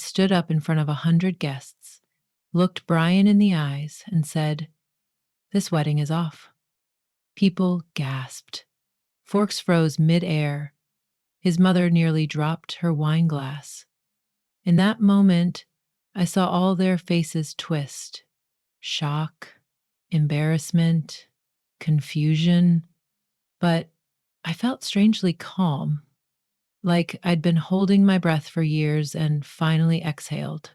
stood up in front of 100 guests, looked Brian in the eyes, and said, "This wedding is off." People gasped. Forks froze midair. His mother nearly dropped her wine glass. In that moment, I saw all their faces twist: shock, embarrassment, confusion. But I felt strangely calm, like I'd been holding my breath for years and finally exhaled.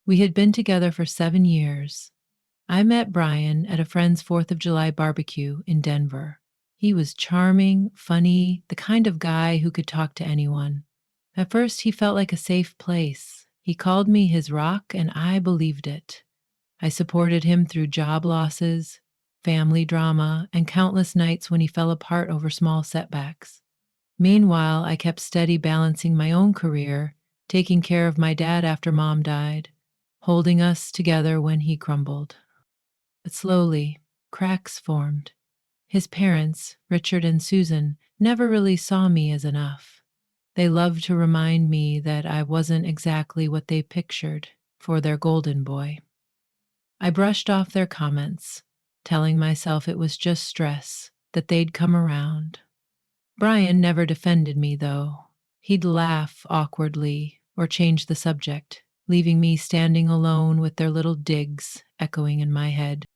We had been together for 7 years. I met Brian at a friend's 4th of July barbecue in Denver. He was charming, funny, the kind of guy who could talk to anyone. At first, he felt like a safe place. He called me his rock, and I believed it. I supported him through job losses, family drama, and countless nights when he fell apart over small setbacks. Meanwhile, I kept steady balancing my own career, taking care of my dad after mom died, holding us together when he crumbled. But slowly, cracks formed. His parents, Richard and Susan, never really saw me as enough. They loved to remind me that I wasn't exactly what they pictured for their golden boy. I brushed off their comments, telling myself it was just stress, that they'd come around. Brian never defended me, though. He'd laugh awkwardly or change the subject, leaving me standing alone with their little digs echoing in my head.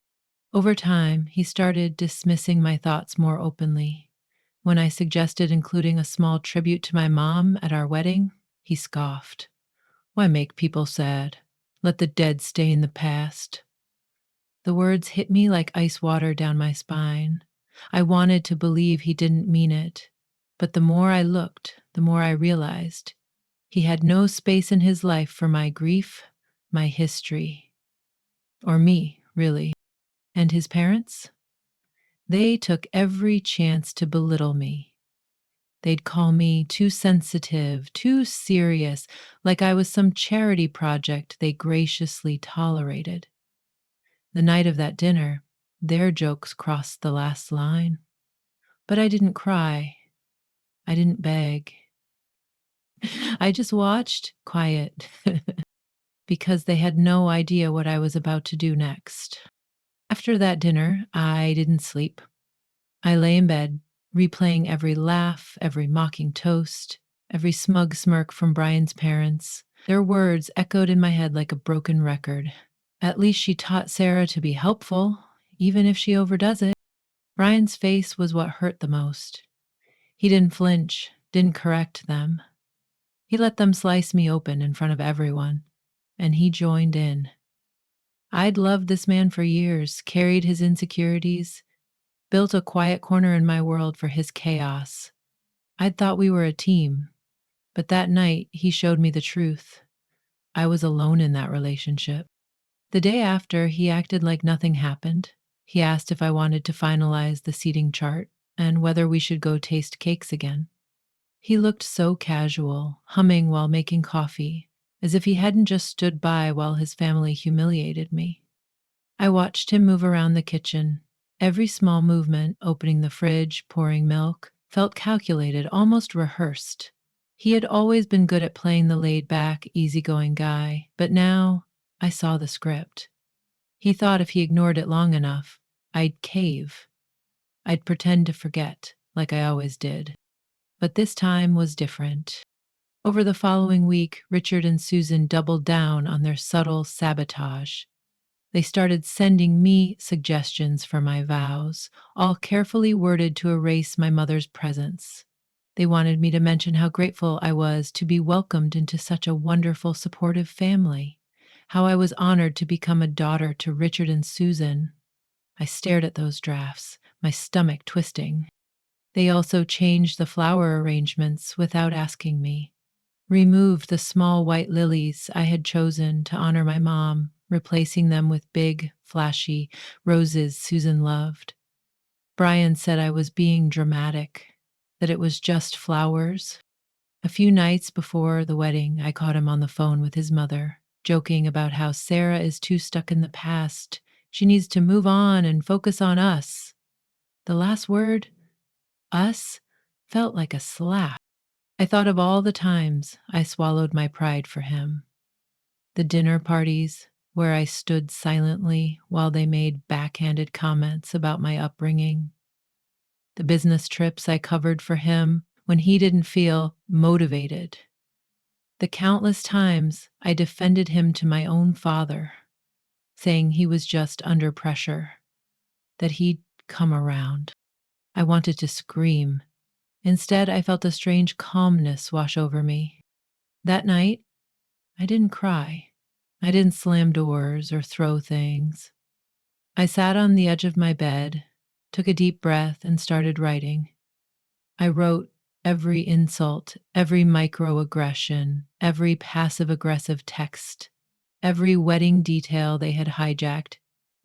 Over time, he started dismissing my thoughts more openly. When I suggested including a small tribute to my mom at our wedding, he scoffed. "Why make people sad? Let the dead stay in the past." The words hit me like ice water down my spine. I wanted to believe he didn't mean it, but the more I looked, the more I realized he had no space in his life for my grief, my history, or me, really. And his parents? They took every chance to belittle me. They'd call me too sensitive, too serious, like I was some charity project they graciously tolerated. The night of that dinner, their jokes crossed the last line. But I didn't cry. I didn't beg. I just watched, quiet, because they had no idea what I was about to do next. After that dinner, I didn't sleep. I lay in bed, replaying every laugh, every mocking toast, every smug smirk from Brian's parents. Their words echoed in my head like a broken record. At least she taught Sarah to be helpful, even if she overdoes it. Brian's face was what hurt the most. He didn't flinch, didn't correct them. He let them slice me open in front of everyone, and he joined in. I'd loved this man for years, carried his insecurities, built a quiet corner in my world for his chaos. I'd thought we were a team, but that night he showed me the truth. I was alone in that relationship. The day after, he acted like nothing happened. He asked if I wanted to finalize the seating chart and whether we should go taste cakes again. He looked so casual, humming while making coffee, as if he hadn't just stood by while his family humiliated me. I watched him move around the kitchen. Every small movement, opening the fridge, pouring milk, felt calculated, almost rehearsed. He had always been good at playing the laid-back, easygoing guy, but now I saw the script. He thought if he ignored it long enough, I'd cave. I'd pretend to forget, like I always did. But this time was different. Over the following week, Richard and Susan doubled down on their subtle sabotage. They started sending me suggestions for my vows, all carefully worded to erase my mother's presence. They wanted me to mention how grateful I was to be welcomed into such a wonderful, supportive family, how I was honored to become a daughter to Richard and Susan. I stared at those drafts, my stomach twisting. They also changed the flower arrangements without asking me, removed the small white lilies I had chosen to honor my mom, replacing them with big, flashy roses Susan loved. Brian said I was being dramatic, that it was just flowers. A few nights before the wedding, I caught him on the phone with his mother, joking about how Sarah is too stuck in the past. She needs to move on and focus on us. The last word, us, felt like a slap. I thought of all the times I swallowed my pride for him. The dinner parties where I stood silently while they made backhanded comments about my upbringing. The business trips I covered for him when he didn't feel motivated. The countless times I defended him to my own father, saying he was just under pressure, that he'd come around. I wanted to scream. Instead, I felt a strange calmness wash over me. That night, I didn't cry. I didn't slam doors or throw things. I sat on the edge of my bed, took a deep breath, and started writing. I wrote every insult, every microaggression, every passive aggressive text, every wedding detail they had hijacked,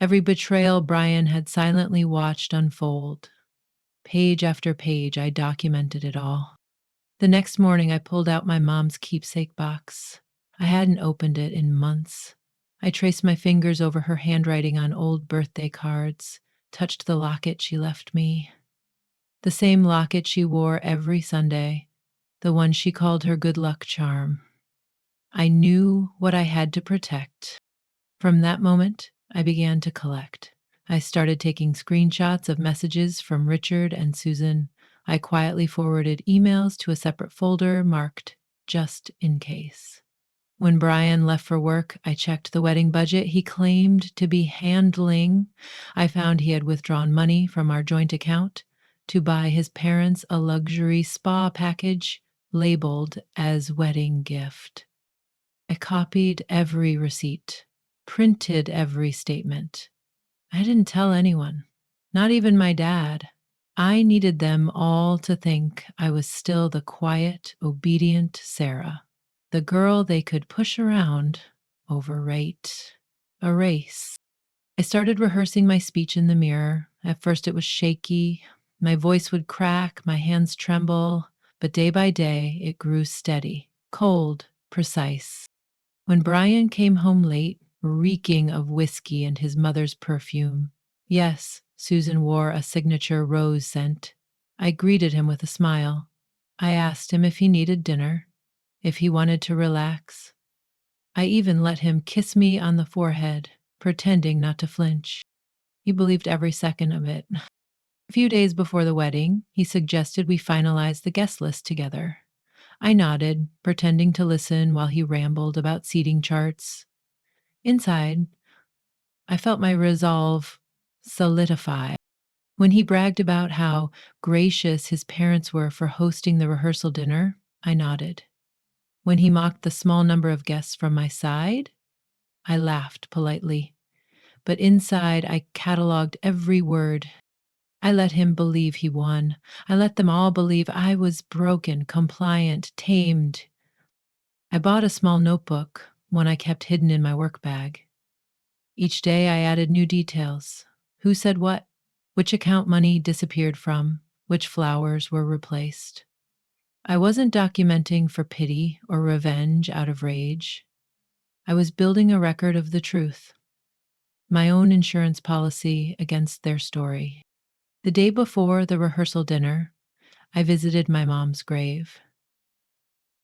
every betrayal Brian had silently watched unfold. Page after page, I documented it all. The next morning, I pulled out my mom's keepsake box. I hadn't opened it in months. I traced my fingers over her handwriting on old birthday cards, touched the locket she left me. The same locket she wore every Sunday, the one she called her good luck charm. I knew what I had to protect. From that moment, I began to collect. I started taking screenshots of messages from Richard and Susan. I quietly forwarded emails to a separate folder marked just in case. When Brian left for work, I checked the wedding budget he claimed to be handling. I found he had withdrawn money from our joint account to buy his parents a luxury spa package labeled as wedding gift. I copied every receipt, printed every statement. I didn't tell anyone, not even my dad. I needed them all to think I was still the quiet, obedient Sarah, the girl they could push around, overrate, erase. I started rehearsing my speech in the mirror. At first, it was shaky. My voice would crack, my hands tremble, but day by day, it grew steady, cold, precise. When Brian came home late, reeking of whiskey and his mother's perfume, yes, Susan wore a signature rose scent, I greeted him with a smile. I asked him if he needed dinner, if he wanted to relax. I even let him kiss me on the forehead, pretending not to flinch. He believed every second of it. A few days before the wedding, he suggested we finalize the guest list together. I nodded, pretending to listen while he rambled about seating charts. Inside, I felt my resolve solidify. When he bragged about how gracious his parents were for hosting the rehearsal dinner, I nodded. When he mocked the small number of guests from my side, I laughed politely. But inside, I cataloged every word. I let him believe he won. I let them all believe I was broken, compliant, tamed. I bought a small notebook, one I kept hidden in my work bag. Each day I added new details. Who said what? Which account money disappeared from? Which flowers were replaced? I wasn't documenting for pity or revenge out of rage. I was building a record of the truth, my own insurance policy against their story. The day before the rehearsal dinner, I visited my mom's grave.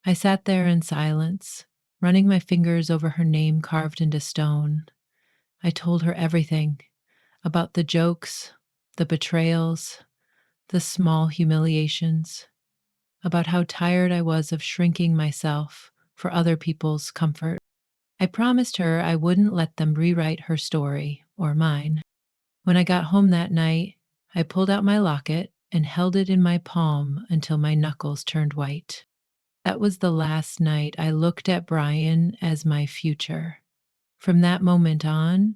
I sat there in silence, running my fingers over her name carved into stone. I told her everything about the jokes, the betrayals, the small humiliations, about how tired I was of shrinking myself for other people's comfort. I promised her I wouldn't let them rewrite her story or mine. When I got home that night, I pulled out my locket and held it in my palm until my knuckles turned white. That was the last night I looked at Brian as my future. From that moment on,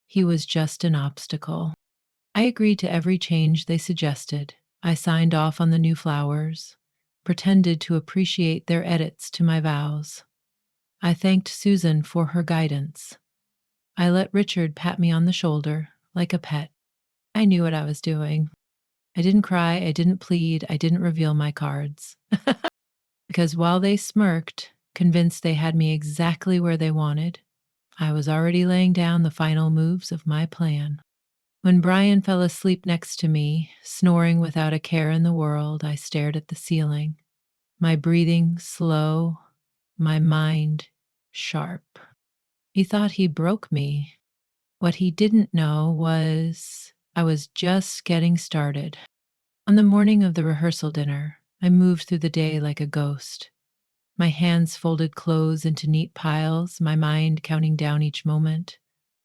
he was just an obstacle. I agreed to every change they suggested. I signed off on the new flowers, pretended to appreciate their edits to my vows. I thanked Susan for her guidance. I let Richard pat me on the shoulder like a pet. I knew what I was doing. I didn't cry, I didn't plead, I didn't reveal my cards. Because while they smirked, convinced they had me exactly where they wanted, I was already laying down the final moves of my plan. When Brian fell asleep next to me, snoring without a care in the world, I stared at the ceiling, my breathing slow, my mind sharp. He thought he broke me. What he didn't know was I was just getting started. On the morning of the rehearsal dinner, I moved through the day like a ghost. My hands folded clothes into neat piles, my mind counting down each moment.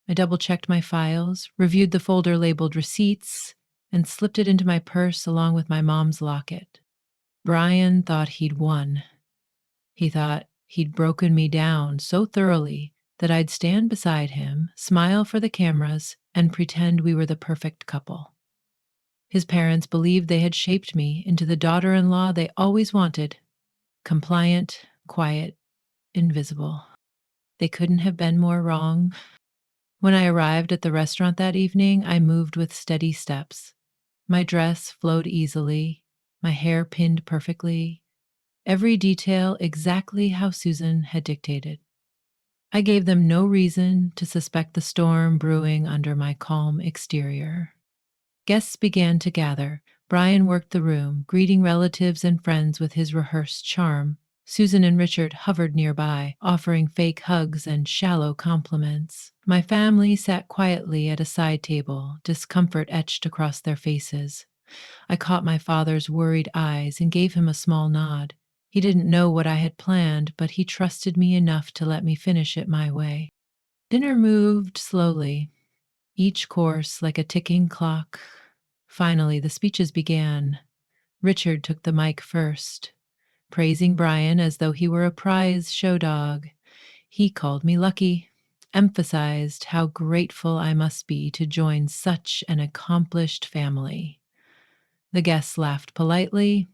I double checked my files, reviewed the folder labeled receipts, and slipped it into my purse along with my mom's locket. Brian thought he'd won. He thought he'd broken me down so thoroughly that I'd stand beside him, smile for the cameras, and pretend we were the perfect couple. His parents believed they had shaped me into the daughter in law they always wanted: compliant, quiet, invisible. They couldn't have been more wrong. When I arrived at the restaurant that evening, I moved with steady steps. My dress flowed easily, my hair pinned perfectly, every detail exactly how Susan had dictated. I gave them no reason to suspect the storm brewing under my calm exterior. Guests began to gather. Brian worked the room, greeting relatives and friends with his rehearsed charm. Susan and Richard hovered nearby, offering fake hugs and shallow compliments. My family sat quietly at a side table, discomfort etched across their faces. I caught my father's worried eyes and gave him a small nod. He didn't know what I had planned, but he trusted me enough to let me finish it my way. Dinner moved slowly, each course like a ticking clock. Finally, the speeches began. Richard took the mic first, praising Brian as though he were a prize show dog. He called me lucky, emphasized how grateful I must be to join such an accomplished family. The guests laughed politely,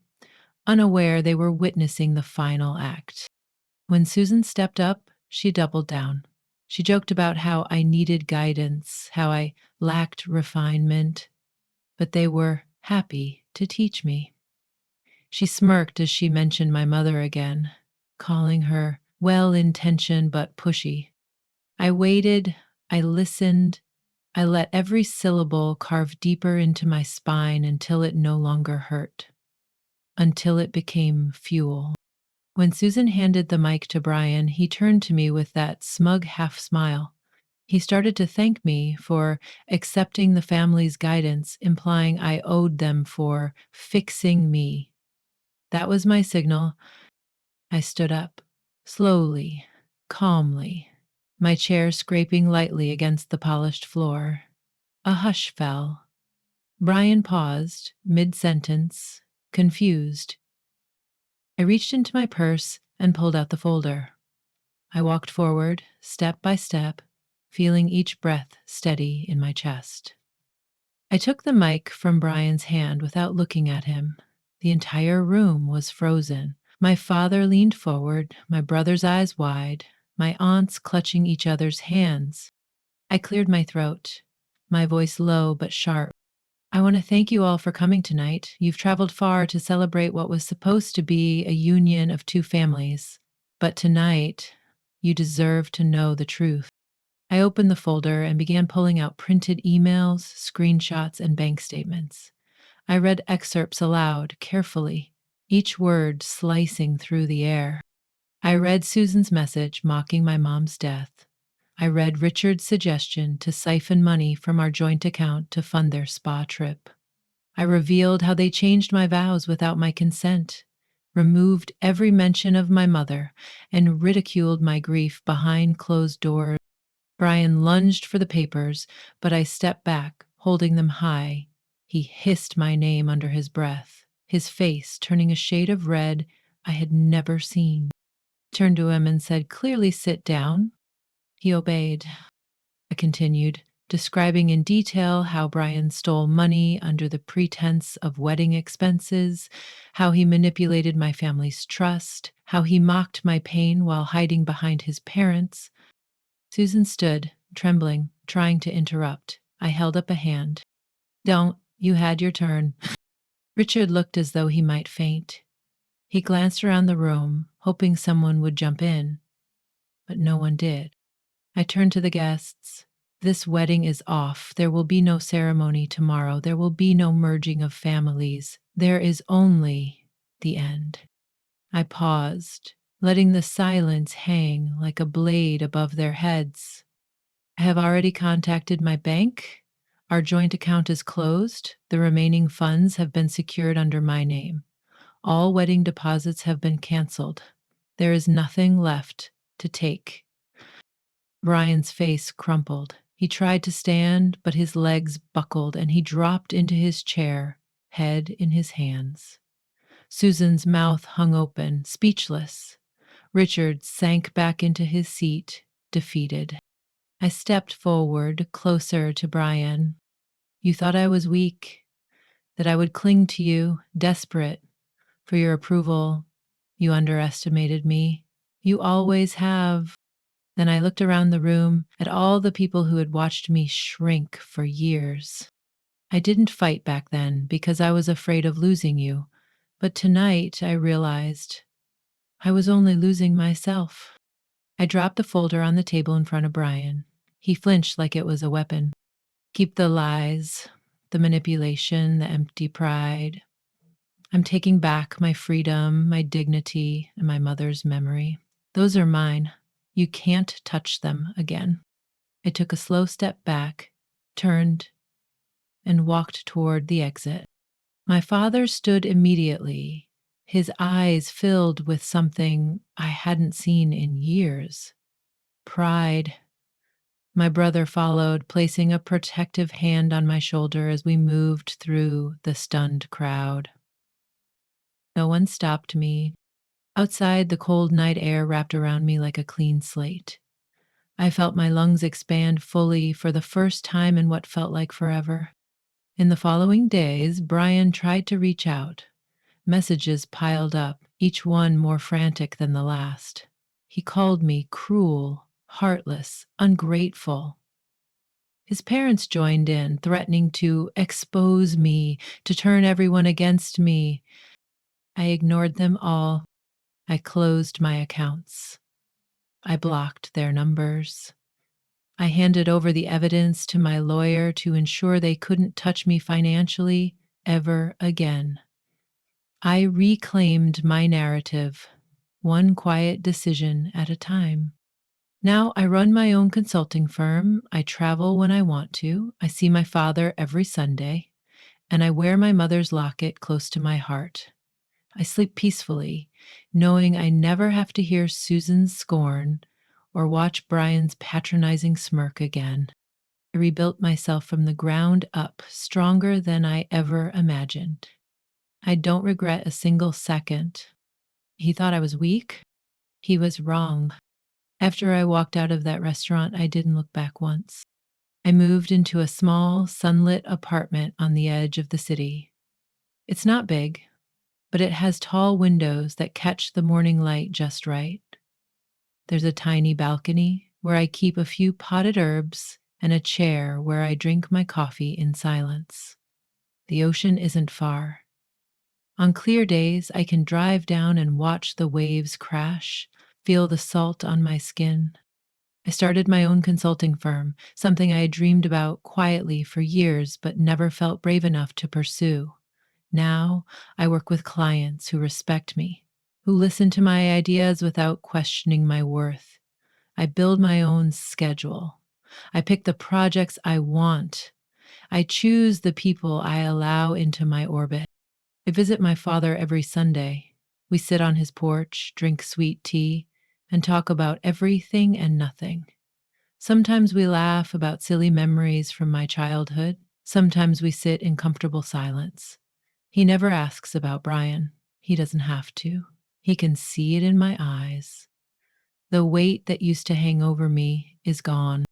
unaware they were witnessing the final act. When Susan stepped up, she doubled down. She joked about how I needed guidance, how I lacked refinement, but they were happy to teach me. She smirked as she mentioned my mother again, calling her well intentioned but pushy. I waited, I listened, I let every syllable carve deeper into my spine until it no longer hurt, until it became fuel. When Susan handed the mic to Brian, he turned to me with that smug half smile. He started to thank me for accepting the family's guidance, implying I owed them for fixing me. That was my signal. I stood up, slowly, calmly, my chair scraping lightly against the polished floor. A hush fell. Brian paused, mid-sentence, confused. I reached into my purse and pulled out the folder. I walked forward, step by step, feeling each breath steady in my chest. I took the mic from Brian's hand without looking at him. The entire room was frozen. My father leaned forward, my brother's eyes wide, my aunts clutching each other's hands. I cleared my throat, my voice low but sharp. I want to thank you all for coming tonight. You've traveled far to celebrate what was supposed to be a union of two families. But tonight, you deserve to know the truth. I opened the folder and began pulling out printed emails, screenshots, and bank statements. I read excerpts aloud, carefully, each word slicing through the air. I read Susan's message mocking my mom's death. I read Richard's suggestion to siphon money from our joint account to fund their spa trip. I revealed how they changed my vows without my consent, removed every mention of my mother, and ridiculed my grief behind closed doors. Brian lunged for the papers, but I stepped back, holding them high. He hissed my name under his breath, his face turning a shade of red I had never seen. I turned to him and said, "Clearly sit down." He obeyed. I continued, describing in detail how Brian stole money under the pretense of wedding expenses, how he manipulated my family's trust, how he mocked my pain while hiding behind his parents. Susan stood, trembling, trying to interrupt. I held up a hand. "Don't, you had your turn." Richard looked as though he might faint. He glanced around the room, hoping someone would jump in, but no one did. I turned to the guests. "This wedding is off. There will be no ceremony tomorrow. There will be no merging of families. There is only the end." I paused, letting the silence hang like a blade above their heads. I have already contacted my bank. Our joint account is closed. The remaining funds have been secured under my name. All wedding deposits have been canceled. There is nothing left to take. Brian's face crumpled. He tried to stand, but his legs buckled and he dropped into his chair, head in his hands. Susan's mouth hung open, speechless. Richard sank back into his seat, defeated. I stepped forward, closer to Brian. You thought I was weak, that I would cling to you, desperate for your approval. You underestimated me. You always have. Then I looked around the room at all the people who had watched me shrink for years. I didn't fight back then because I was afraid of losing you. But tonight I realized I was only losing myself. I dropped the folder on the table in front of Brian. He flinched like it was a weapon. Keep the lies, the manipulation, the empty pride. I'm taking back my freedom, my dignity, and my mother's memory. Those are mine. You can't touch them again. I took a slow step back, turned, and walked toward the exit. My father stood immediately, his eyes filled with something I hadn't seen in years. Pride. My brother followed, placing a protective hand on my shoulder as we moved through the stunned crowd. No one stopped me. Outside, the cold night air wrapped around me like a clean slate. I felt my lungs expand fully for the first time in what felt like forever. In the following days, Brian tried to reach out. Messages piled up, each one more frantic than the last. He called me cruel, heartless, ungrateful. His parents joined in, threatening to expose me, to turn everyone against me. I ignored them all. I closed my accounts. I blocked their numbers. I handed over the evidence to my lawyer to ensure they couldn't touch me financially ever again. I reclaimed my narrative, one quiet decision at a time. Now I run my own consulting firm. I travel when I want to. I see my father every Sunday, and I wear my mother's locket close to my heart. I sleep peacefully, knowing I never have to hear Susan's scorn or watch Brian's patronizing smirk again. I rebuilt myself from the ground up, stronger than I ever imagined. I don't regret a single second. He thought I was weak. He was wrong. After I walked out of that restaurant, I didn't look back once. I moved into a small, sunlit apartment on the edge of the city. It's not big, but it has tall windows that catch the morning light just right. There's a tiny balcony where I keep a few potted herbs and a chair where I drink my coffee in silence. The ocean isn't far. On clear days, I can drive down and watch the waves crash, feel the salt on my skin. I started my own consulting firm, something I had dreamed about quietly for years but never felt brave enough to pursue. Now, I work with clients who respect me, who listen to my ideas without questioning my worth. I build my own schedule. I pick the projects I want. I choose the people I allow into my orbit. I visit my father every Sunday. We sit on his porch, drink sweet tea, and talk about everything and nothing. Sometimes we laugh about silly memories from my childhood. Sometimes we sit in comfortable silence. He never asks about Brian. He doesn't have to. He can see it in my eyes. The weight that used to hang over me is gone.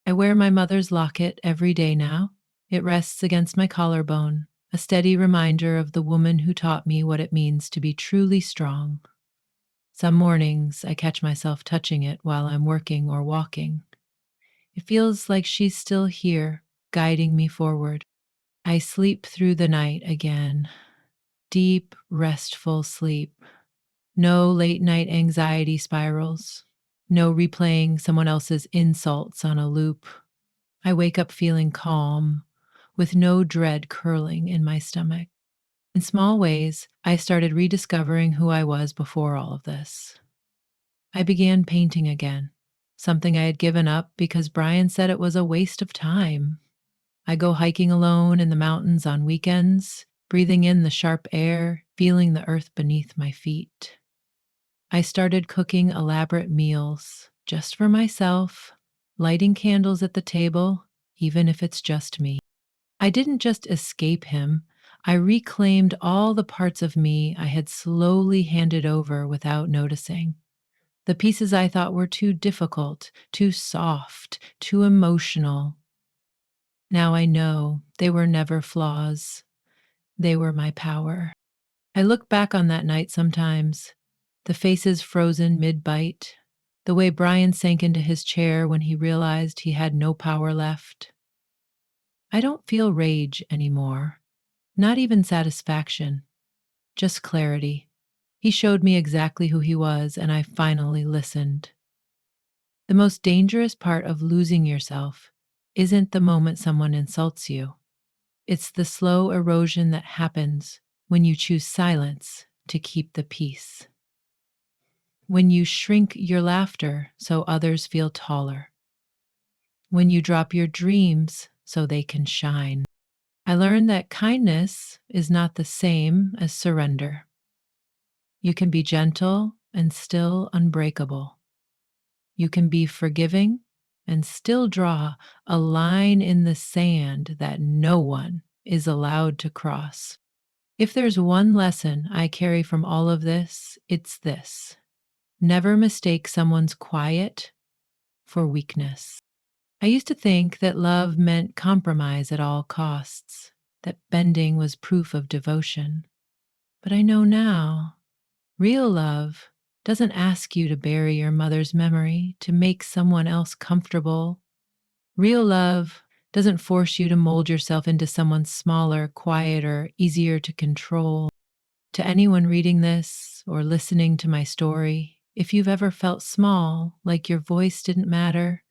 I wear my mother's locket every day now. It rests against my collarbone, a steady reminder of the woman who taught me what it means to be truly strong. Some mornings I catch myself touching it while I'm working or walking. It feels like she's still here, guiding me forward. I sleep through the night again. Deep, restful sleep. No late night anxiety spirals. No replaying someone else's insults on a loop. I wake up feeling calm, with no dread curling in my stomach. In small ways, I started rediscovering who I was before all of this. I began painting again, something I had given up because Brian said it was a waste of time. I go hiking alone in the mountains on weekends, breathing in the sharp air, feeling the earth beneath my feet. I started cooking elaborate meals just for myself, lighting candles at the table, even if it's just me. I didn't just escape him, I reclaimed all the parts of me I had slowly handed over without noticing. The pieces I thought were too difficult, too soft, too emotional. Now I know they were never flaws, they were my power. I look back on that night sometimes, the faces frozen mid bite, the way Brian sank into his chair when he realized he had no power left. I don't feel rage anymore, not even satisfaction, just clarity. He showed me exactly who he was, and I finally listened. The most dangerous part of losing yourself isn't the moment someone insults you. It's the slow erosion that happens when you choose silence to keep the peace. When you shrink your laughter so others feel taller. When you drop your dreams so they can shine. I learned that kindness is not the same as surrender. You can be gentle and still unbreakable. You can be forgiving and still draw a line in the sand that no one is allowed to cross. If there's one lesson I carry from all of this, it's this: never mistake someone's quiet for weakness. I used to think that love meant compromise at all costs, that bending was proof of devotion. But I know now, real love doesn't ask you to bury your mother's memory to make someone else comfortable. Real love doesn't force you to mold yourself into someone smaller, quieter, easier to control. To anyone reading this or listening to my story, if you've ever felt small, like your voice didn't matter,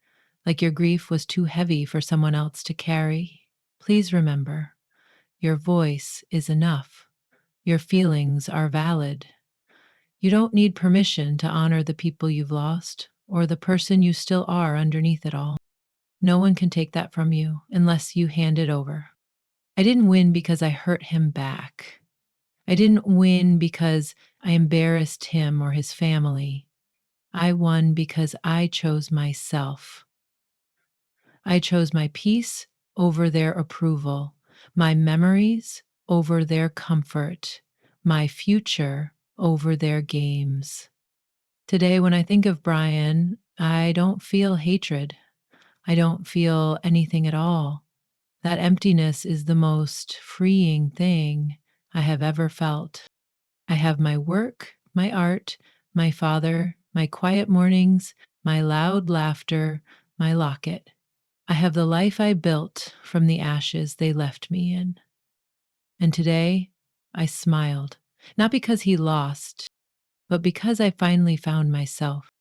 like your grief was too heavy for someone else to carry, please remember, your voice is enough. Your feelings are valid. You don't need permission to honor the people you've lost or the person you still are underneath it all. No one can take that from you unless you hand it over. I didn't win because I hurt him back. I didn't win because I embarrassed him or his family. I won because I chose myself. I chose my peace over their approval, my memories over their comfort, my future over their games. Today, when I think of Brian, I don't feel hatred. I don't feel anything at all. That emptiness is the most freeing thing I have ever felt. I have my work, my art, my father, my quiet mornings, my loud laughter, my locket. I have the life I built from the ashes they left me in. And today, I smiled, not because he lost, but because I finally found myself.